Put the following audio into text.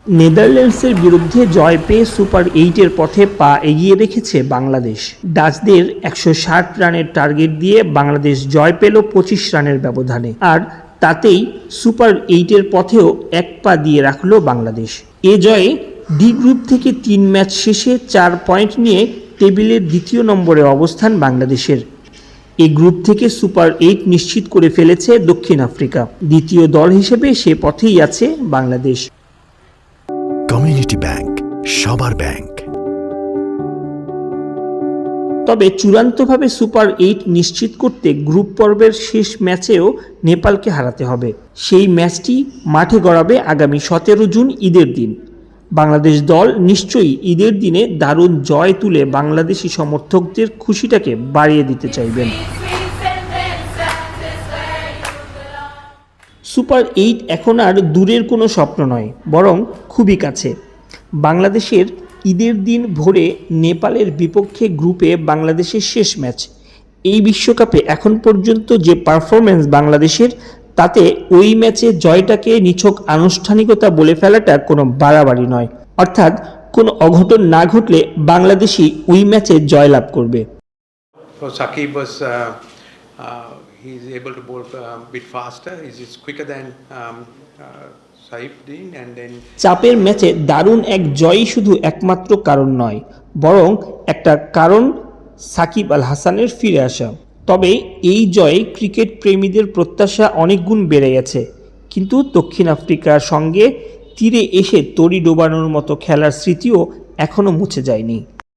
নেদারল্যান্ডসের বিরুদ্ধে জয় পেয়ে সুপার 8-এর পথে পা এগিয়ে রেখেছে বাংলাদেশ। ডাচদের 160 রানের টার্গেট দিয়ে বাংলাদেশ জয় পেল 25 রানের ব্যবধানে, আর তাতেই সুপার 8-এর পথেও এক পা দিয়ে রাখল বাংলাদেশ। এ জয়ে ডি গ্রুপ থেকে 3 ম্যাচ শেষে 4 পয়েন্ট নিয়ে টেবিলের দ্বিতীয় নম্বরে অবস্থান বাংলাদেশের। এই গ্রুপ থেকে সুপার 8 নিশ্চিত করে ফেলেছে দক্ষিণ আফ্রিকা। দ্বিতীয় দল হিসেবে সে পথেই আছে বাংলাদেশ। কমিউনিটি ব্যাংক, সবার ব্যাংক। তবে চূড়ান্তভাবে সুপার 8 নিশ্চিত করতে গ্রুপ পর্বের শেষ ম্যাচেও নেপালকে হারাতে হবে। সেই ম্যাচটি মাঠে গড়াবে আগামী 17 জুন ঈদের দিন। বাংলাদেশ দল নিশ্চয়ই ঈদের দিনে দারুণ জয় তুলে বাংলাদেশি সমর্থকদের খুশিটাকে বাড়িয়ে দিতে চাইবেন। সুপার 8 এখন আর দূরের কোনো স্বপ্ন নয়, বরং খুবই কাছে। বাংলাদেশের ঈদের দিন ভোরে নেপালের বিপক্ষে গ্রুপে বাংলাদেশের শেষ ম্যাচ। এই বিশ্বকাপে এখন পর্যন্ত যে পারফরমেন্স বাংলাদেশের, তাতে ওই ম্যাচে জয়টাকে নিছক আনুষ্ঠানিকতা বলে ফেলাটা কোনো বাড়াবাড়ি নয়। অর্থাৎ কোনো অঘটন না ঘটলে বাংলাদেশই ওই ম্যাচে জয়লাভ করবে। Saqib was he's able to bowl a bit faster. He's quicker than Saifuddin, and then চাপের ম্যাচে দারুণ এক জয়ই শুধু একমাত্র কারণ নয়, বরং একটা কারণ সাকিব আল হাসানের ফিরে আসা। তবে এই জয়ে ক্রিকেট প্রেমীদের প্রত্যাশা অনেক গুণ বেড়ে গেছে, কিন্তু দক্ষিণ আফ্রিকার সঙ্গে তীরে এসে তড়ি ডোবানোর মতো খেলার স্মৃতিও এখনও মুছে যায়নি।